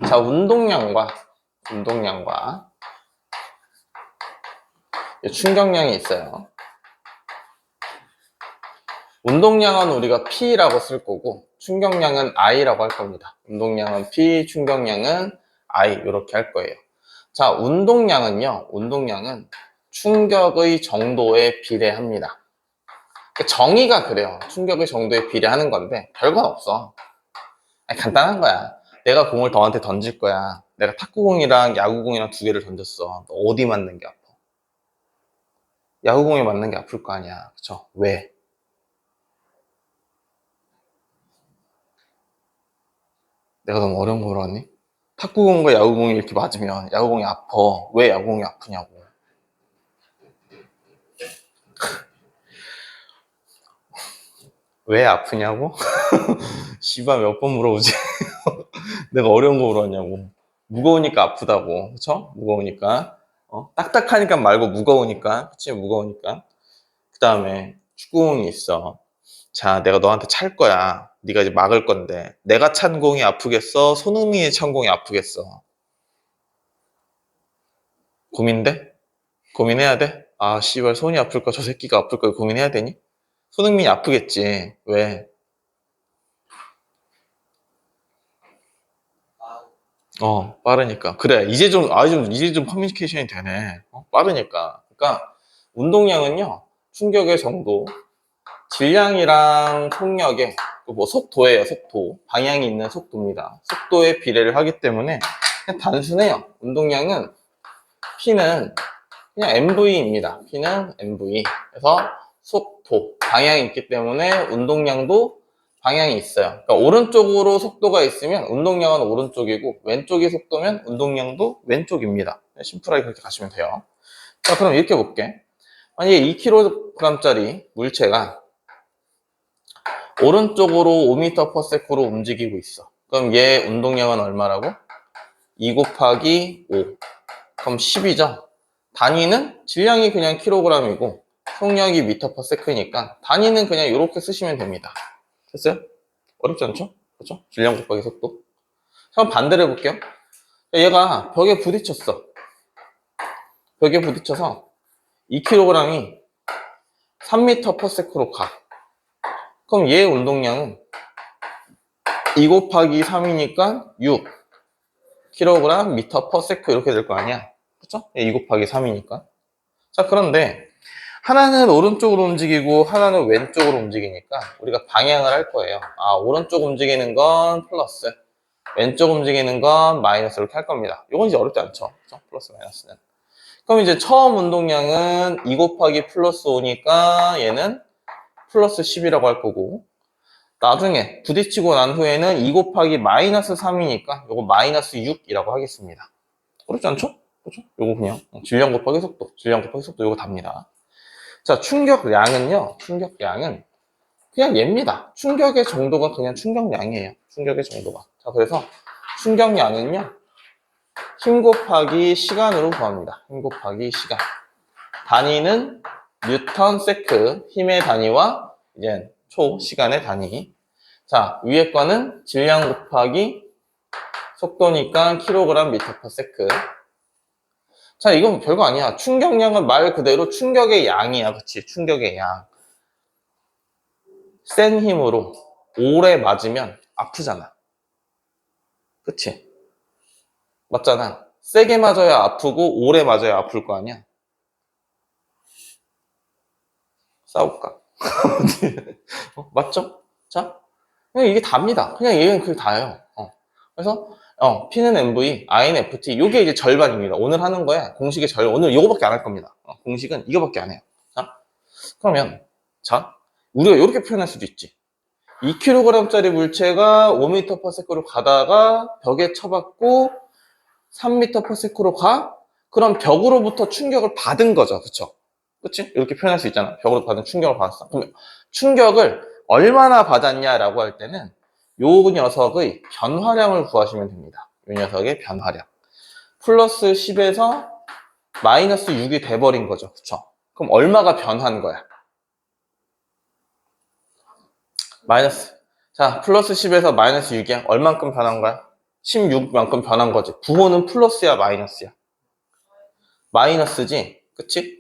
자, 운동량과 충격량이 있어요. 운동량은 우리가 P라고 쓸 거고 충격량은 I라고 할 겁니다. 운동량은 P, 충격량은 I 이렇게 할 거예요. 자, 운동량은 충격의 정도에 비례합니다. 정의가 그래요. 충격의 정도에 비례하는 건데 별건 없어. 간단한 거야. 내가 공을 너한테 던질 거야. 내가 탁구공이랑 야구공이랑 두 개를 던졌어. 너 어디 맞는 게 아파? 야구공에 맞는 게 아플 거 아니야. 그쵸? 왜? 내가 너무 어려운 거 물어봤니? 탁구공과 야구공이 이렇게 맞으면 야구공이 아파. 왜 야구공이 아프냐고. 왜 아프냐고? 씨발 몇 번 물어보지? 내가 어려운 거 물어봤냐고. 무거우니까 아프다고. 그쵸? 무거우니까. 딱딱하니까 말고 무거우니까. 그치? 무거우니까. 그 다음에 축구공이 있어. 자, 내가 너한테 찰 거야. 네가 이제 막을 건데 내가 찬 공이 아프겠어? 손흥민이 찬 공이 아프겠어? 고민돼? 고민해야 돼? 아, 씨발 손이 아플까? 저 새끼가 아플까? 고민해야 되니? 손흥민이 아프겠지. 왜? 빠르니까. 그래. 이제 좀 커뮤니케이션이 되네. 빠르니까. 그러니까 운동량은요. 충격의 정도, 질량이랑 속력의 뭐 속도예요. 속도. 방향이 있는 속도입니다. 속도에 비례를 하기 때문에 그냥 단순해요. 운동량은 P는 그냥 MV입니다. P는 MV. 그래서 속도, 방향이 있기 때문에 운동량도 방향이 있어요. 그러니까 오른쪽으로 속도가 있으면 운동량은 오른쪽이고 왼쪽이 속도면 운동량도 왼쪽입니다. 심플하게 그렇게 가시면 돼요. 자, 그럼 이렇게 볼게. 만약에 2kg짜리 물체가 오른쪽으로 5m/s로 움직이고 있어. 그럼 얘 운동량은 얼마라고? 2 곱하기 5. 그럼 10이죠. 단위는 질량이 그냥 킬로그램이고 속력이 미터/s니까 단위는 그냥 이렇게 쓰시면 됩니다. 됐어요? 어렵지 않죠? 그렇죠? 질량 곱하기 속도. 그럼 반대로 해볼게요. 얘가 벽에 부딪혔어. 벽에 부딪혀서 2kg이 3m/s로 가. 그럼 얘 운동량은 2 곱하기 3이니까 6kg 미터/s 이렇게 될 거 아니야. 그렇죠? 2 곱하기 3이니까. 자, 그런데 하나는 오른쪽으로 움직이고 하나는 왼쪽으로 움직이니까 우리가 방향을 할 거예요. 아, 오른쪽 움직이는 건 플러스, 왼쪽 움직이는 건 마이너스 이렇게 할 겁니다. 이건 이제 어렵지 않죠? 그렇죠? 플러스 마이너스는. 그럼 이제 처음 운동량은 2 곱하기 플러스 5니까 얘는 플러스 10이라고 할 거고 나중에 부딪히고 난 후에는 2 곱하기 마이너스 3이니까 이거 마이너스 6이라고 하겠습니다. 어렵지 않죠? 그렇죠? 이거 그냥 질량 곱하기 속도, 질량 곱하기 속도 이거 답니다. 자, 충격량은 그냥 얘입니다. 충격의 정도가 그냥 충격량이에요. 충격의 정도가. 자, 그래서 충격량은요, 힘 곱하기 시간으로 구합니다. 힘 곱하기 시간. 단위는 뉴턴 세크, 힘의 단위와 이제 시간의 단위. 자, 위에 거는 질량 곱하기 속도니까 킬로그램 미터 퍼 세크. 자, 이건 별거 아니야. 충격량은 말 그대로 충격의 양이야. 그치? 충격의 양. 센 힘으로 오래 맞으면 아프잖아. 그치? 맞잖아. 세게 맞아야 아프고 오래 맞아야 아플 거 아니야? 싸울까? 맞죠? 자, 그냥 이게 답니다. 그냥 얘는 그게 다예요. 그래서 P는 MV, I는 FT. 이게 이제 절반입니다. 오늘 하는 거에 공식의 오늘 이거밖에 안 할 겁니다. 공식은 이거밖에 안 해요. 자, 그러면 자, 우리가 이렇게 표현할 수도 있지. 2kg짜리 물체가 5m/s로 가다가 벽에 쳐박고 3m/s로 가? 그럼 벽으로부터 충격을 받은 거죠. 그쵸? 그치? 이렇게 표현할 수 있잖아. 벽으로 받은 충격을 받았어. 그럼 충격을 얼마나 받았냐라고 할 때는 요 녀석의 변화량을 구하시면 됩니다. 요 녀석의 변화량. 플러스 10에서 마이너스 6이 돼버린 거죠. 그쵸? 그럼 얼마가 변한 거야? 마이너스. 자, 플러스 10에서 마이너스 6이야. 얼만큼 변한 거야? 16만큼 변한 거지. 부호는 플러스야, 마이너스야? 마이너스지. 그치?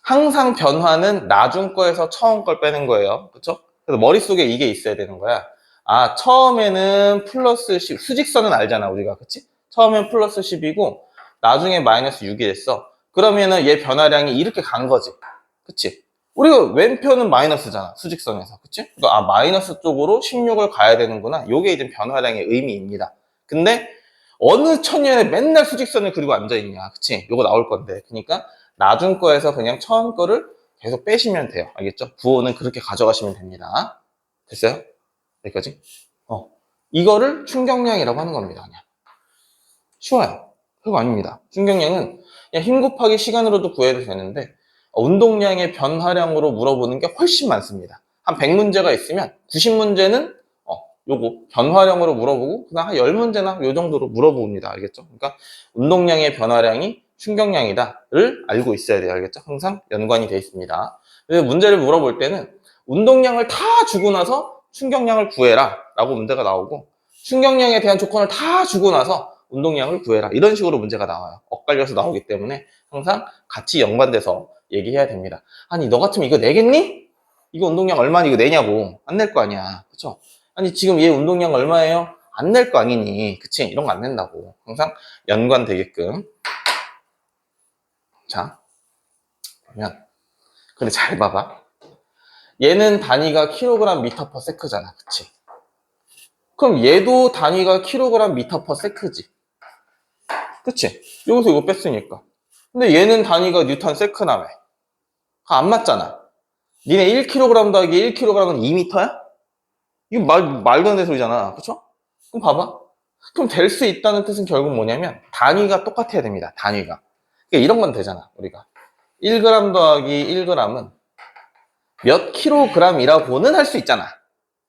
항상 변화는 나중 거에서 처음 걸 빼는 거예요. 그쵸? 그래서 머릿속에 이게 있어야 되는 거야. 아, 처음에는 플러스 10, 수직선은 알잖아, 우리가. 그치? 처음엔 플러스 10이고, 나중에 마이너스 6이 됐어. 그러면은 얘 변화량이 이렇게 간 거지. 그치? 우리가 왼편은 마이너스잖아, 수직선에서. 그치? 그러니까 아, 마이너스 쪽으로 16을 가야 되는구나. 요게 이제 변화량의 의미입니다. 근데 어느 천년에 맨날 수직선을 그리고 앉아있냐. 그치? 요거 나올 건데. 그러니까 나중 거에서 그냥 처음 거를 계속 빼시면 돼요. 알겠죠? 부호는 그렇게 가져가시면 됩니다. 됐어요? 여기까지? 이거를 충격량이라고 하는 겁니다. 그냥. 쉬워요. 별거 아닙니다. 충격량은 그냥 힘 곱하기 시간으로도 구해도 되는데 운동량의 변화량으로 물어보는 게 훨씬 많습니다. 한 100문제가 있으면 90문제는 요거 변화량으로 물어보고 그다음 한 10문제나 요 정도로 물어봅니다. 알겠죠? 그러니까 운동량의 변화량이 충격량이다를 알고 있어야 돼요. 알겠죠? 항상 연관이 되어 있습니다. 그래서 문제를 물어볼 때는 운동량을 다 주고 나서 충격량을 구해라 라고 문제가 나오고 충격량에 대한 조건을 다 주고 나서 운동량을 구해라 이런 식으로 문제가 나와요. 엇갈려서 나오기 때문에 항상 같이 연관돼서 얘기해야 됩니다. 아니 너 같으면 이거 내겠니? 이거 운동량 얼마니 이거 내냐고. 안 낼 거 아니야. 그쵸? 아니 지금 얘 운동량 얼마예요? 안 낼 거 아니니. 그치? 이런 거 안 낸다고. 항상 연관되게끔. 자 그러면 근데 잘 봐봐. 얘는 단위가 킬로그램 미터 퍼 세크잖아. 그치? 그럼 얘도 단위가 킬로그램 미터 퍼 세크지. 그치? 여기서 이거 뺐으니까. 근데 얘는 단위가 뉴턴 세크라며. 안 맞잖아. 니네 1kg 더하기 1kg은 2m야? 이거 말도 안 되는 소리잖아. 그쵸? 그럼 봐봐. 그럼 될 수 있다는 뜻은 결국 뭐냐면 단위가 똑같아야 됩니다. 단위가. 그러니까 이런 건 되잖아. 우리가 1g 더하기 1g은 몇 킬로그램이라고는 할 수 있잖아.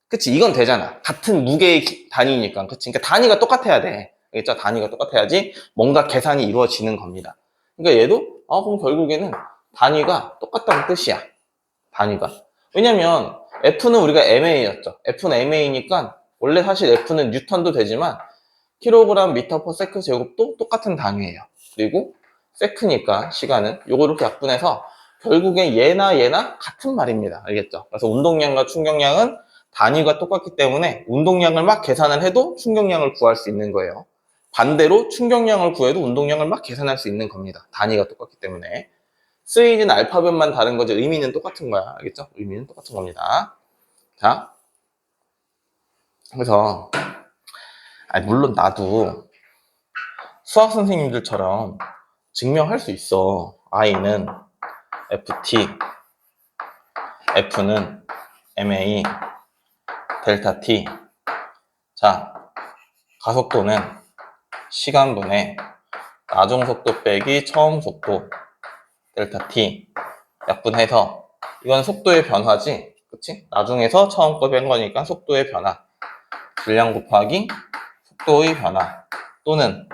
그치? 이건 되잖아. 같은 무게의 단위니까. 그치? 그러니까 단위가 똑같아야 돼. 알겠죠? 단위가 똑같아야지 뭔가 계산이 이루어지는 겁니다. 그러니까 얘도 그럼 결국에는 단위가 똑같다는 뜻이야. 단위가. 왜냐면 F는 우리가 MA였죠. F는 MA니까 원래 사실 F는 뉴턴도 되지만 킬로그램 미터 퍼 세크 제곱도 똑같은 단위예요. 그리고 세크니까 시간은 요거 이렇게 약분해서 결국엔 얘나 같은 말입니다. 알겠죠? 그래서 운동량과 충격량은 단위가 똑같기 때문에 운동량을 막 계산을 해도 충격량을 구할 수 있는 거예요. 반대로 충격량을 구해도 운동량을 막 계산할 수 있는 겁니다. 단위가 똑같기 때문에. 쓰이는 알파벳만 다른 거지 의미는 똑같은 거야. 알겠죠? 의미는 똑같은 겁니다. 자, 그래서 물론 나도 수학 선생님들처럼 증명할 수 있어. I는 FT, F는 MA, 델타 T. 자, 가속도는 시간분의 나중 속도 빼기 처음 속도 델타 T 약분해서 이건 속도의 변화지. 그치? 나중에서 처음 거 뺀 거니까 속도의 변화. 질량 곱하기 속도의 변화. 또는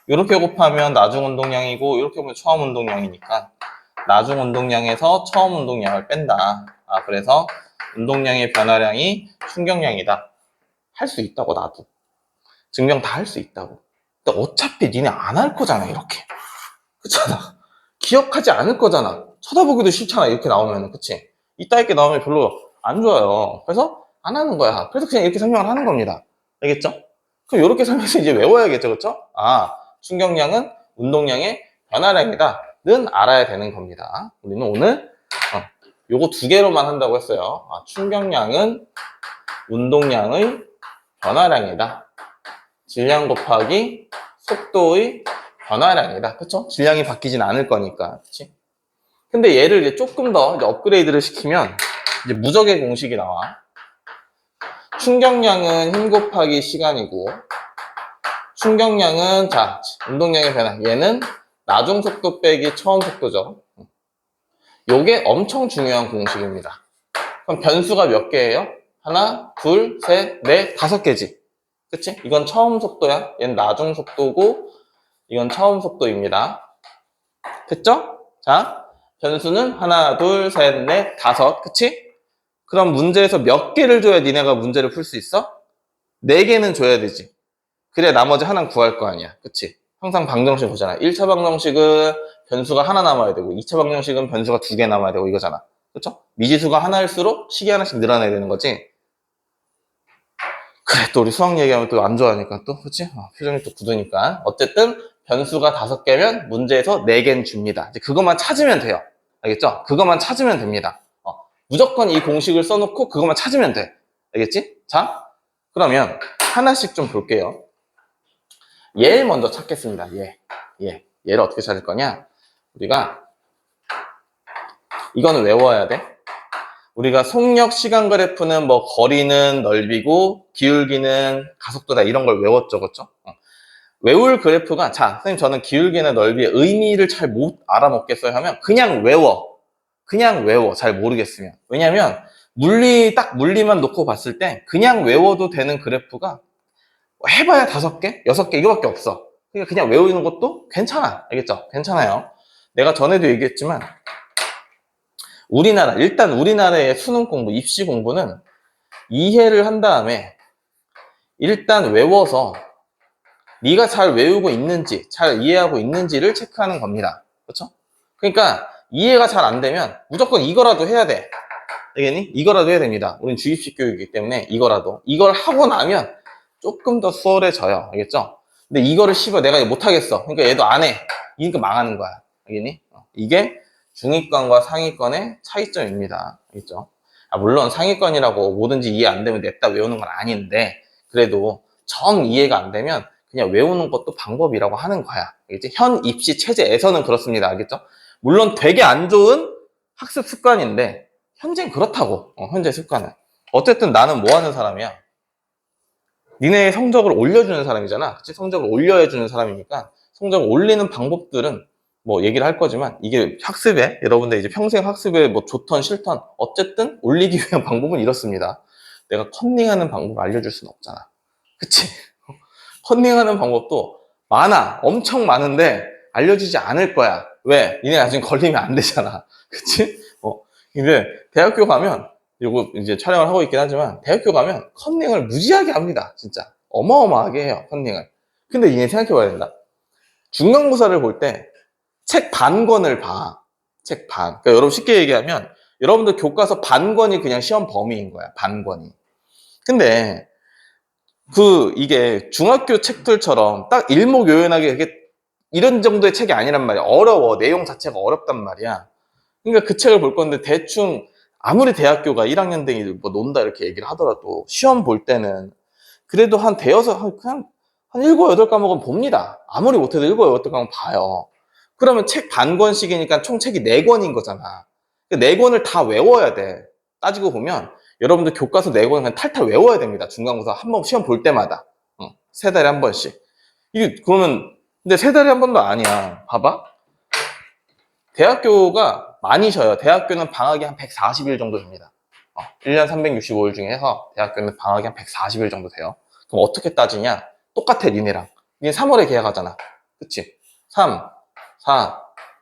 이렇게 곱하면 나중 운동량이고 이렇게 보면 처음 운동량이니까 나중 운동량에서 처음 운동량을 뺀다. 그래서 운동량의 변화량이 충격량이다. 할 수 있다고 나도. 증명 다 할 수 있다고. 근데 어차피 니네 안 할 거잖아 이렇게. 그렇잖아. 기억하지 않을 거잖아. 쳐다보기도 싫잖아 이렇게 나오면. 그치? 이따 이렇게 나오면 별로 안 좋아요. 그래서 안 하는 거야. 그래서 그냥 이렇게 설명을 하는 겁니다. 알겠죠? 그럼 이렇게 설명해서 이제 외워야겠죠. 그렇죠? 충격량은 운동량의 변화량이다는 알아야 되는 겁니다. 우리는 오늘 요거 두 개로만 한다고 했어요. 충격량은 운동량의 변화량이다. 질량 곱하기 속도의 변화량이다. 그쵸? 질량이 바뀌진 않을 거니까. 그치? 근데 얘를 이제 조금 더 이제 업그레이드를 시키면 이제 무적의 공식이 나와. 충격량은 힘 곱하기 시간이고 충격량은 운동량의 변화. 얘는 나중 속도 빼기 처음 속도죠. 요게 엄청 중요한 공식입니다. 그럼 변수가 몇 개예요? 하나, 둘, 셋, 넷, 5개지. 그치? 이건 처음 속도야. 얘는 나중 속도고 이건 처음 속도입니다. 됐죠? 자, 변수는 하나, 둘, 셋, 넷, 5. 그치? 그럼 문제에서 몇 개를 줘야 니네가 문제를 풀 수 있어? 4개는 줘야 되지. 그래 나머지 하나는 구할 거 아니야. 그치? 항상 방정식 보잖아. 1차 방정식은 변수가 하나 남아야 되고 2차 방정식은 변수가 2개 남아야 되고 이거잖아. 그쵸? 미지수가 하나일수록 식이 하나씩 늘어나야 되는 거지. 그래 또 우리 수학 얘기하면 또 안 좋아하니까 또 그치? 표정이 또 굳으니까. 어쨌든 변수가 5개면 문제에서 4개는 줍니다. 이제 그것만 찾으면 돼요. 알겠죠? 그것만 찾으면 됩니다. 무조건 이 공식을 써놓고 그것만 찾으면 돼. 알겠지? 자, 그러면 하나씩 좀 볼게요. 얘를 먼저 찾겠습니다. 얘를 어떻게 찾을 거냐? 우리가 이거는 외워야 돼. 우리가 속력 시간 그래프는 뭐 거리는 넓이고 기울기는 가속도다 이런 걸 외웠죠, 그렇죠? 외울 그래프가 자, 선생님 저는 기울기나 넓이의 의미를 잘 못 알아먹겠어요 하면 그냥 외워. 잘 모르겠으면. 왜냐면 물리만 놓고 봤을 때 그냥 외워도 되는 그래프가 해봐야 5개, 6개 이거밖에 없어. 그러니까 그냥 외우는 것도 괜찮아. 알겠죠? 괜찮아요. 내가 전에도 얘기했지만 일단 우리나라의 수능 공부, 입시 공부는 이해를 한 다음에 일단 외워서 네가 잘 외우고 있는지, 잘 이해하고 있는지를 체크하는 겁니다. 그렇죠? 그러니까 이해가 잘 안 되면 무조건 이거라도 해야 돼. 알겠니? 이거라도 해야 됩니다. 우린 주입식 교육이기 때문에 이걸 하고 나면 조금 더 수월해져요. 알겠죠? 근데 이거를 내가 못하겠어. 그러니까 얘도 안 해. 이러니까 망하는 거야. 알겠니? 이게 중위권과 상위권의 차이점입니다. 알겠죠? 물론 상위권이라고 뭐든지 이해 안 되면 냈다 외우는 건 아닌데 그래도 정 이해가 안 되면 그냥 외우는 것도 방법이라고 하는 거야. 알겠지? 현 입시 체제에서는 그렇습니다. 알겠죠? 물론 되게 안 좋은 학습 습관인데 현재는 그렇다고. 현재 습관은. 어쨌든 나는 뭐 하는 사람이야? 니네 성적을 올려주는 사람이잖아. 그치? 성적을 올려주는 사람이니까 성적을 올리는 방법들은 뭐 얘기를 할 거지만 이게 학습에 여러분들 이제 평생 학습에 뭐 좋던 싫던 어쨌든 올리기 위한 방법은 이렇습니다. 내가 컨닝하는 방법 알려줄 수는 없잖아. 그치? 컨닝하는 방법도 많아. 엄청 많은데 알려주지 않을 거야. 왜? 니네 나중에 걸리면 안 되잖아. 그치? 근데 대학교 가면 이거 이제 촬영을 하고 있긴 하지만 대학교 가면 컨닝을 무지하게 합니다. 진짜 어마어마하게 해요. 컨닝을. 근데 얘 생각해 봐야 된다. 중간고사를 볼 때 책 반권을 봐. 책 반. 그러니까 여러분 쉽게 얘기하면 여러분들 교과서 반권이 그냥 시험 범위인 거야. 반권이. 근데 이게 중학교 책들처럼 딱 일목요연하게 이게 이런 정도의 책이 아니란 말이야. 어려워. 내용 자체가 어렵단 말이야. 그러니까 그 책을 볼 건데 대충 아무리 대학교가 1학년생이 뭐 논다 이렇게 얘기를 하더라도 시험 볼 때는 그래도 그냥 한 7, 8과목은 봅니다. 아무리 못해도 7, 8과목 봐요. 그러면 책 반권씩이니까 총 책이 4권인 거잖아. 그 4권을 다 외워야 돼. 따지고 보면 여러분들 교과서 4권을 그냥 탈탈 외워야 됩니다. 중간고사 한 번 시험 볼 때마다. 3달에 한 번씩. 이게 그러면 근데 3달에 한 번도 아니야. 봐봐. 대학교가 많이 쉬어요. 대학교는 방학이 한 140일 정도 됩니다. 1년 365일 중에서 대학교는 방학이 한 140일 정도 돼요. 그럼 어떻게 따지냐? 똑같아, 니네랑. 니네 3월에 계약하잖아. 그치? 3, 4,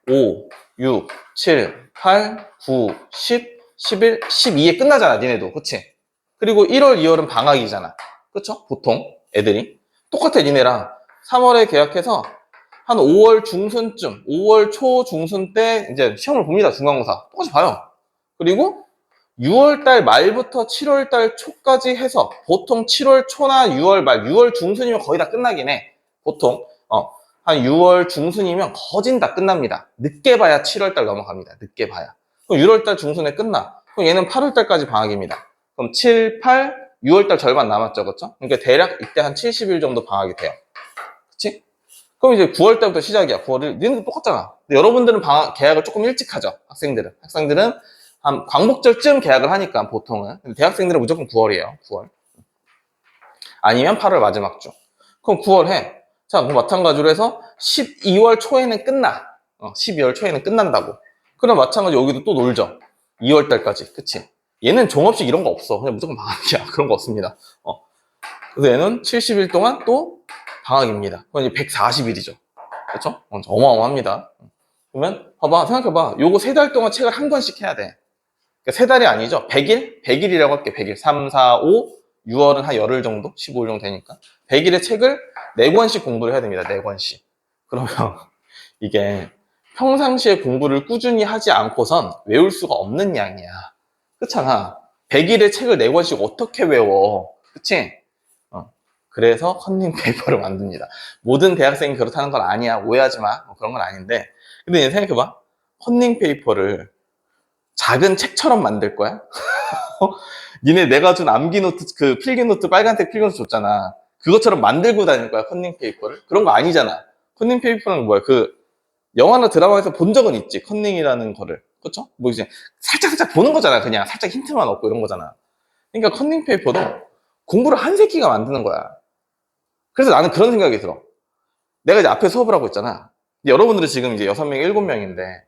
5, 6, 7, 8, 9, 10, 11, 12에 끝나잖아, 니네도. 그치? 그리고 1월, 2월은 방학이잖아. 그쵸? 보통 애들이. 똑같아, 니네랑. 3월에 계약해서 한 5월 중순쯤, 5월 초 중순 때 이제 시험을 봅니다. 중간고사. 똑같이 봐요. 그리고 6월달 말부터 7월달 초까지 해서 보통 7월 초나 6월 말, 6월 중순이면 거의 다 끝나긴 해. 보통 한 6월 중순이면 거진 다 끝납니다. 늦게 봐야 7월달 넘어갑니다. 늦게 봐야. 그럼 6월달 중순에 끝나. 그럼 얘는 8월달까지 방학입니다. 그럼 7, 8, 6월달 절반 남았죠. 그렇죠? 그러니까 대략 이때 한 70일 정도 방학이 돼요. 그치? 그럼 이제 9월 달부터 시작이야. 9월을. 니네도 똑같잖아. 근데 여러분들은 계약을 조금 일찍 하죠. 학생들은 한 광복절쯤 계약을 하니까 보통은. 근데 대학생들은 무조건 9월이에요. 9월. 아니면 8월 마지막 주. 그럼 9월 해. 자, 뭐 마찬가지로 해서 12월 초에는 끝나. 12월 초에는 끝난다고. 그럼 마찬가지로 여기도 또 놀죠. 2월 달까지. 그치? 얘는 종업식 이런 거 없어. 그냥 무조건 방학이야. 그런 거 없습니다. 그래서 얘는 70일 동안 또 방학입니다. 그건 이제 140일이죠. 그렇죠? 어마어마합니다. 그러면 봐봐, 생각해봐. 요거 3달 동안 책을 한 권씩 해야 돼. 그러니까 3달이 아니죠. 100일? 100일이라고 할게. 100일. 3, 4, 5, 6월은 한 열흘 정도? 15일 정도 되니까. 100일의 책을 4권씩 공부를 해야 됩니다. 4권씩. 그러면 이게 평상시에 공부를 꾸준히 하지 않고선 외울 수가 없는 양이야. 그렇잖아. 100일의 책을 4권씩 어떻게 외워? 그치? 그래서 컨닝 페이퍼를 만듭니다. 모든 대학생이 그렇다는 건 아니야. 오해하지 마. 그런 건 아닌데. 근데 얘 생각해봐. 컨닝 페이퍼를 작은 책처럼 만들 거야? 니네 내가 준 암기 노트, 그 필기 노트, 빨간색 필기 노트 줬잖아. 그것처럼 만들고 다닐 거야, 컨닝 페이퍼를? 그런 거 아니잖아. 컨닝 페이퍼는 뭐야? 그, 영화나 드라마에서 본 적은 있지. 컨닝이라는 거를. 그쵸? 뭐 이제 살짝 보는 거잖아. 그냥 살짝 힌트만 얻고 이런 거잖아. 그러니까 컨닝 페이퍼도 공부를 한 새끼가 만드는 거야. 그래서 나는 그런 생각이 들어. 내가 이제 앞에 수업을 하고 있잖아. 여러분들은 지금 이제 6명, 7명인데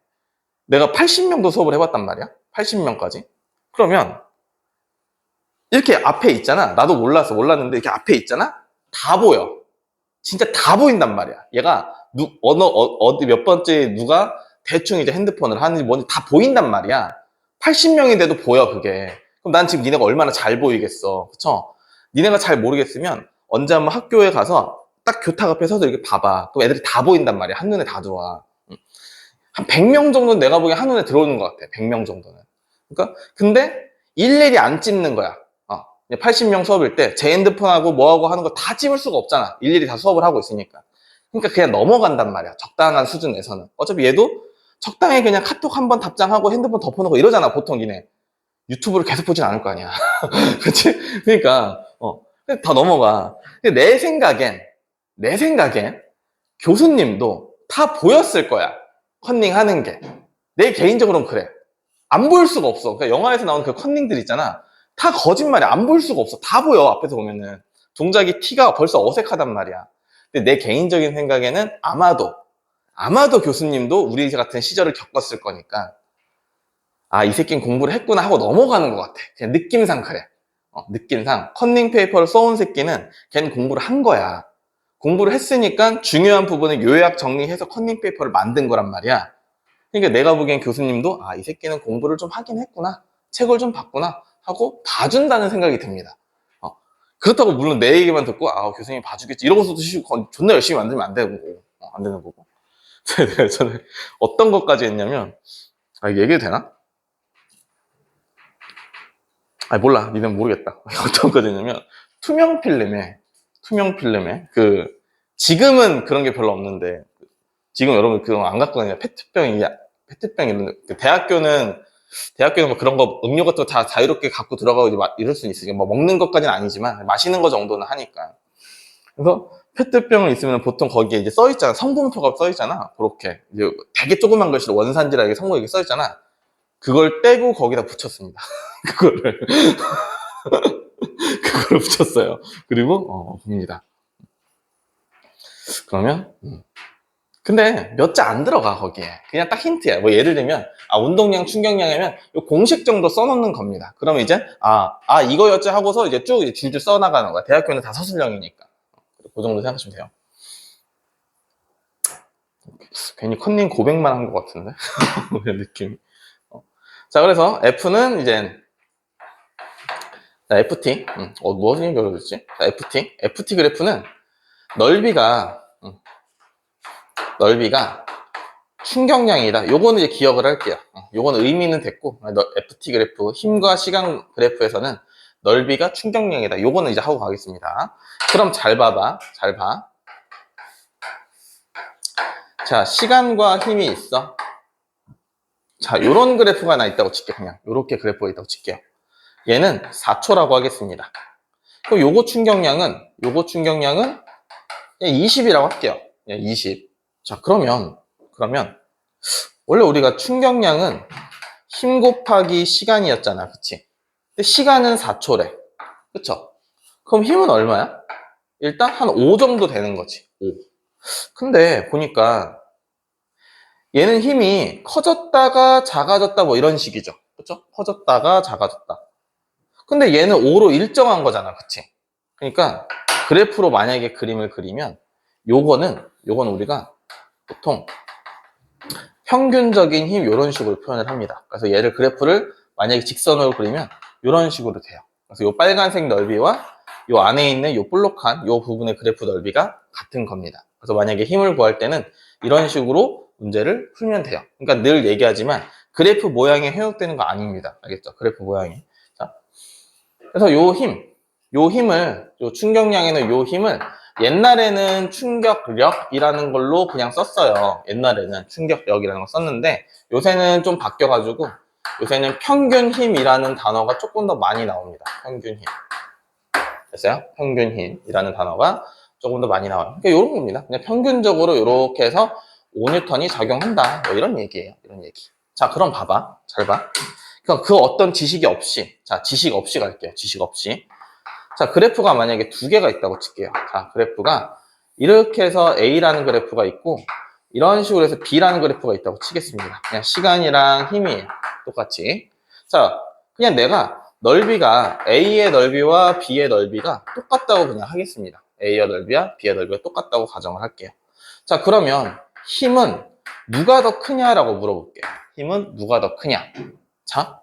내가 80명도 수업을 해봤단 말이야. 80명까지. 그러면 이렇게 앞에 있잖아. 나도 몰랐는데 이렇게 앞에 있잖아. 다 보여. 진짜 다 보인단 말이야. 얘가 어디 몇 번째 누가 대충 이제 핸드폰을 하는지 뭔지 다 보인단 말이야. 80명인데도 보여 그게. 그럼 난 지금 니네가 얼마나 잘 보이겠어. 그쵸? 니네가 잘 모르겠으면 언제 한번 학교에 가서 딱 교탁 앞에 서서 이렇게 봐봐. 그럼 애들이 다 보인단 말이야. 한눈에 다 들어와. 한 100명 정도는 내가 보기엔 한눈에 들어오는 것 같아. 100명 정도는. 그러니까 근데 일일이 안 찝는 거야. 80명 수업일 때 제 핸드폰하고 뭐하고 하는 거 다 찝을 수가 없잖아. 일일이 다 수업을 하고 있으니까. 그러니까 그냥 넘어간단 말이야. 적당한 수준에서는. 어차피 얘도 적당히 그냥 카톡 한번 답장하고 핸드폰 덮어놓고 이러잖아. 보통 이네. 유튜브를 계속 보진 않을 거 아니야. 그치? 그러니까 다 넘어가. 근데 내 생각엔 교수님도 다 보였을 거야. 컨닝 하는 게. 내 개인적으로는 그래. 안 보일 수가 없어. 그러니까 영화에서 나오는 그 컨닝들 있잖아. 다 거짓말이야. 안 보일 수가 없어. 다 보여. 앞에서 보면은. 동작이 티가 벌써 어색하단 말이야. 근데 내 개인적인 생각에는 아마도 교수님도 우리 같은 시절을 겪었을 거니까 아, 이 새끼는 공부를 했구나 하고 넘어가는 것 같아. 그냥 느낌상 그래. 느낌상 컨닝 페이퍼를 써온 새끼는 걔는 공부를 한 거야. 공부를 했으니까 중요한 부분을 요약 정리해서 컨닝 페이퍼를 만든 거란 말이야. 그러니까 내가 보기엔 교수님도 아, 이 새끼는 공부를 좀 하긴 했구나. 책을 좀 봤구나 하고 봐준다는 생각이 듭니다. 그렇다고 물론 내 얘기만 듣고 아, 교수님이 봐주겠지 이러고서도 존나 열심히 만들면 안 되는 거고. 안 되는 거고. 저는 어떤 것까지 했냐면 얘기해도 되나? 몰라. 니는 모르겠다. 어떤 것까지 했냐면 투명 필름에 지금은 그런 게 별로 없는데 지금 여러분 그거 안 갖고 다니냐 페트병 이런 대학교는 뭐 그런 거 음료 같은 거 다 자유롭게 갖고 들어가고 이제 이럴 수는 있으니까 뭐 먹는 것까지는 아니지만 마시는 거 정도는 하니까. 그래서 페트병을 있으면 보통 거기에 이제 써 있잖아. 성분표가 써 있잖아. 그렇게 이제 되게 조그만 글씨로 원산지라 이게 성분이 써 있잖아. 그걸 떼고 거기다 붙였습니다. 그거를 붙였어요. 그리고 봅니다. 그러면 근데 몇 자 안 들어가 거기에. 그냥 딱 힌트야. 뭐 예를 들면 운동량, 충격량이면 공식 정도 써놓는 겁니다. 그러면 이제 이거였지 하고서 이제 쭉 줄줄 써나가는 거야. 대학교는 다 서술형이니까. 그 정도 생각하시면 돼요. 괜히 컨닝 고백만 한 것 같은데 느낌이. 자, 그래서 F는 이제 FT 무엇을 얘기하려고 했지? FT 그래프는 넓이가 충격량이다. 요거는 이제 기억을 할게요. 요거는 의미는 됐고, FT 그래프, 힘과 시간 그래프에서는 넓이가 충격량이다. 요거는 이제 하고 가겠습니다. 그럼 잘 봐봐. 잘 봐. 자, 시간과 힘이 있어. 자, 요런 그래프가 하나 있다고 칠게요. 그냥 요렇게 그래프가 있다고 칠게요. 얘는 4초라고 하겠습니다. 그럼 요거 충격량은 20이라고 할게요. 20. 자, 그러면 원래 우리가 충격량은 힘 곱하기 시간이었잖아. 그치? 근데 시간은 4초래. 그쵸? 그럼 힘은 얼마야? 일단 한 5 정도 되는 거지. 5. 근데 보니까 얘는 힘이 커졌다가 작아졌다 뭐 이런 식이죠. 그쵸? 커졌다가 작아졌다. 근데 얘는 5로 일정한 거잖아. 그치? 그러니까 그래프로 만약에 그림을 그리면 요거는 우리가 보통 평균적인 힘 이런 식으로 표현을 합니다. 그래서 얘를 그래프를 만약에 직선으로 그리면 이런 식으로 돼요. 그래서 요 빨간색 넓이와 요 안에 있는 요 볼록한 요 부분의 그래프 넓이가 같은 겁니다. 그래서 만약에 힘을 구할 때는 이런 식으로 문제를 풀면 돼요. 그러니까 늘 얘기하지만 그래프 모양에 해석되는 거 아닙니다. 알겠죠? 그래프 모양이. 자, 그래서 요 힘을, 요 충격량에는 요 힘을 옛날에는 충격력이라는 걸로 그냥 썼어요. 옛날에는 충격력이라는 걸 썼는데 요새는 좀 바뀌어가지고 요새는 평균 힘이라는 단어가 조금 더 많이 나옵니다. 평균 힘. 됐어요? 평균 힘이라는 단어가 조금 더 많이 나와요. 그러니까 이런 겁니다. 그냥 평균적으로 이렇게 해서 5N이 작용한다. 뭐 이런 얘기예요. 이런 얘기. 자, 그럼 봐봐. 잘 봐. 그러니까 그 어떤 지식이 없이, 자, 지식 없이 갈게요. 지식 없이. 자, 그래프가 만약에 두 개가 있다고 칠게요. 자, 그래프가 이렇게 해서 A라는 그래프가 있고 이런 식으로 해서 B라는 그래프가 있다고 치겠습니다. 그냥 시간이랑 힘이에요. 똑같이. 자, 그냥 내가 넓이가 A의 넓이와 B의 넓이가 똑같다고 그냥 하겠습니다. A의 넓이와 B의 넓이가 똑같다고 가정을 할게요. 자, 그러면 힘은 누가 더 크냐라고 물어볼게요. 힘은 누가 더 크냐? 자,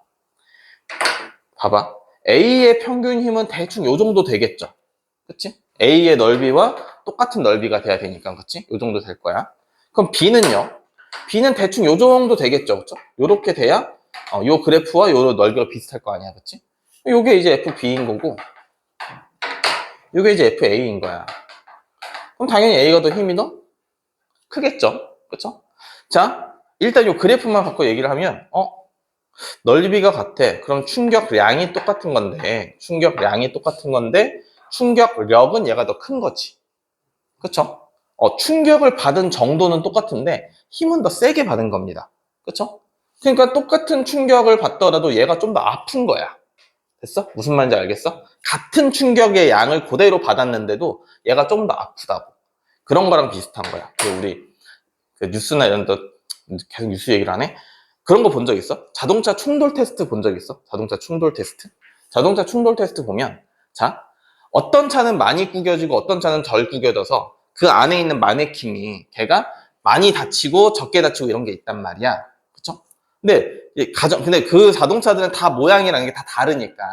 봐봐. A의 평균 힘은 대충 요 정도 되겠죠. 그치? A의 넓이와 똑같은 넓이가 돼야 되니까, 그치? 요 정도 될 거야. 그럼 B는요? B는 대충 요 정도 되겠죠. 그쵸? 요렇게 돼야, 요 그래프와 요 넓이가 비슷할 거 아니야. 그치? 요게 이제 FB인 거고, 요게 이제 FA인 거야. 그럼 당연히 A가 더 힘이 더 크겠죠. 그쵸? 자, 일단 요 그래프만 갖고 얘기를 하면, 넓이가 같아. 그럼 충격량이 똑같은 건데, 충격력은 얘가 더 큰 거지. 그쵸? 충격을 받은 정도는 똑같은데, 힘은 더 세게 받은 겁니다. 그쵸? 그러니까 똑같은 충격을 받더라도 얘가 좀 더 아픈 거야. 됐어? 무슨 말인지 알겠어? 같은 충격의 양을 그대로 받았는데도 얘가 좀 더 아프다고. 그런 거랑 비슷한 거야. 우리 그 뉴스나 이런 데 계속 뉴스 얘기를 하네? 그런 거 본 적 있어? 자동차 충돌 테스트 본 적 있어? 자동차 충돌 테스트? 자동차 충돌 테스트 보면, 자, 어떤 차는 많이 구겨지고 어떤 차는 덜 구겨져서 그 안에 있는 마네킹이 걔가 많이 다치고 적게 다치고 이런 게 있단 말이야. 그쵸? 근데 그 자동차들은 다 모양이라는 게 다 다르니까.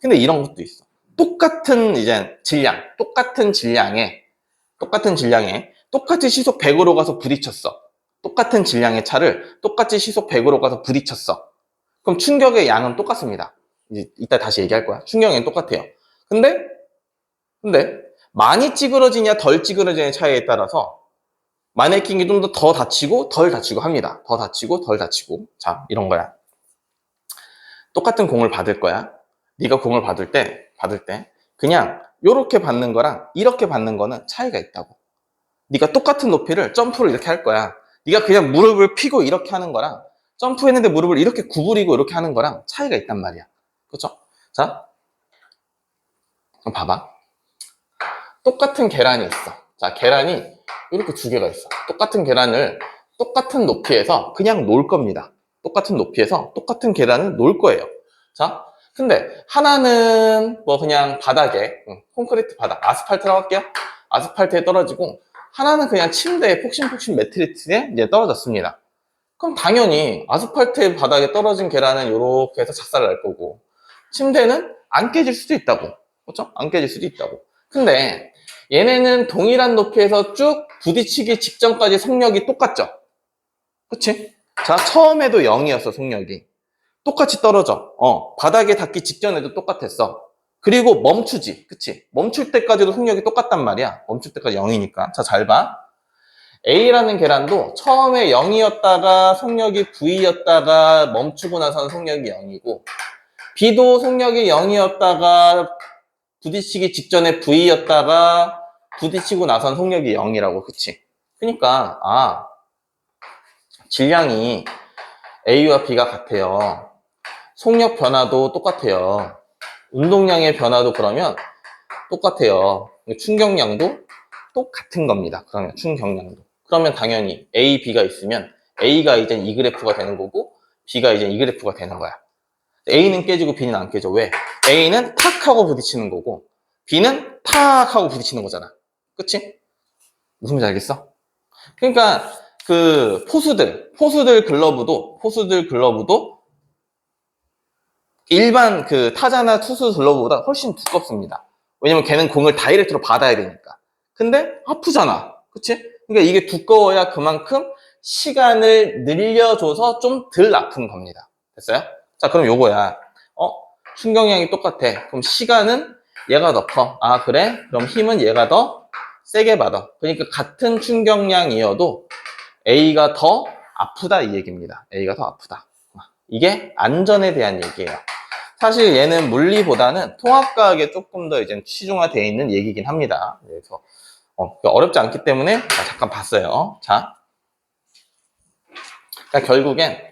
근데 이런 것도 있어. 똑같은 이제 똑같은 질량에 똑같이 시속 100으로 가서 부딪혔어. 똑같은 질량의 차를 똑같이 시속 100으로 가서 부딪혔어. 그럼 충격의 양은 똑같습니다. 이제 이따 다시 얘기할 거야. 충격량은 똑같아요. 근데 많이 찌그러지냐 덜 찌그러지냐의 차이에 따라서 마네킹이 좀 더 다치고 덜 다치고 합니다. 더 다치고 덜 다치고. 자, 이런 거야. 똑같은 공을 받을 거야. 네가 공을 받을 때 그냥 이렇게 받는 거랑 이렇게 받는 거는 차이가 있다고. 네가 똑같은 높이를 점프를 이렇게 할 거야. 네가 그냥 무릎을 펴고 이렇게 하는 거랑 점프했는데 무릎을 이렇게 구부리고 이렇게 하는 거랑 차이가 있단 말이야. 그렇죠? 자, 그럼 봐봐. 똑같은 계란이 있어. 자, 계란이 이렇게 두 개가 있어. 똑같은 계란을 똑같은 높이에서 그냥 놓을 겁니다. 똑같은 높이에서 똑같은 계란을 놓을 거예요. 자, 근데 하나는 뭐 그냥 바닥에, 콘크리트 바닥, 아스팔트라고 할게요. 아스팔트에 떨어지고 하나는 그냥 침대에 폭신폭신 매트리스에 이제 떨어졌습니다. 그럼 당연히 아스팔트 바닥에 떨어진 계란은 이렇게 해서 작살 날 거고 침대는 안 깨질 수도 있다고. 그렇죠? 안 깨질 수도 있다고. 근데 얘네는 동일한 높이에서 쭉 부딪히기 직전까지 속력이 똑같죠? 그치? 자, 처음에도 0이었어, 속력이. 똑같이 떨어져. 바닥에 닿기 직전에도 똑같았어. 그리고 멈추지. 그치? 멈출 때까지도 속력이 똑같단 말이야. 멈출 때까지 0이니까. 자, 잘 봐. A라는 계란도 처음에 0이었다가 속력이 V였다가 멈추고 나서는 속력이 0이고 B도 속력이 0이었다가 부딪히기 직전에 V였다가 부딪히고 나선 속력이 0이라고. 그치? 그러니까 질량이 A와 B가 같아요. 속력 변화도 똑같아요. 운동량의 변화도 그러면 똑같아요. 충격량도 똑같은 겁니다. 그러면 충격량도. 그러면 당연히 A, B가 있으면 A가 이제 이 그래프가 되는 거고 B가 이제 이 그래프가 되는 거야. A는 깨지고 B는 안 깨져. 왜? A는 탁 하고 부딪히는 거고 B는 탁 하고 부딪히는 거잖아. 그치? 무슨 말인지 알겠어? 그러니까 그 포수들 글러브도 일반 그 타자나 투수 글러브보다 훨씬 두껍습니다. 왜냐면 걔는 공을 다이렉트로 받아야 되니까. 근데 아프잖아. 그치? 그러니까 이게 두꺼워야 그만큼 시간을 늘려줘서 좀 덜 아픈 겁니다. 됐어요? 자, 그럼 요거야. 충격량이 똑같아. 그럼 시간은 얘가 더 커. 아, 그래? 그럼 힘은 얘가 더 세게 받아. 그러니까 같은 충격량이어도 A가 더 아프다 이 얘기입니다. A가 더 아프다. 이게 안전에 대한 얘기예요. 사실 얘는 물리보다는 통합과학에 조금 더 이제 치중화되어 있는 얘기긴 합니다. 그래서 어렵지 않기 때문에 잠깐 봤어요. 자, 그러니까 결국엔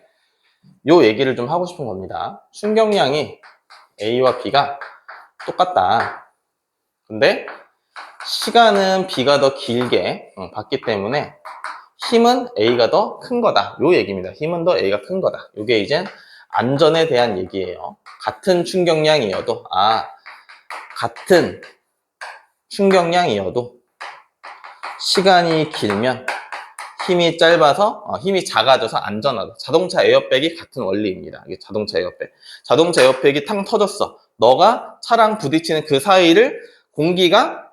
요 얘기를 좀 하고 싶은 겁니다. 충격량이 A와 B가 똑같다. 근데 시간은 B가 더 길게 받기 때문에 힘은 A가 더 큰 거다. 요 얘기입니다. 힘은 더 A가 큰 거다. 요게 이제 안전에 대한 얘기예요. 같은 충격량이어도, 같은 충격량이어도 시간이 길면 힘이 짧아서, 힘이 작아져서 안전하다. 자동차 에어백이 같은 원리입니다. 이게 자동차 에어백. 자동차 에어백이 탕 터졌어. 너가 차랑 부딪히는 그 사이를 공기가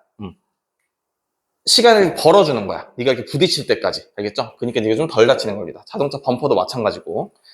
시간을 벌어주는 거야. 네가 이렇게 부딪힐 때까지. 알겠죠? 그러니까 네가 좀 덜 다치는 겁니다. 자동차 범퍼도 마찬가지고.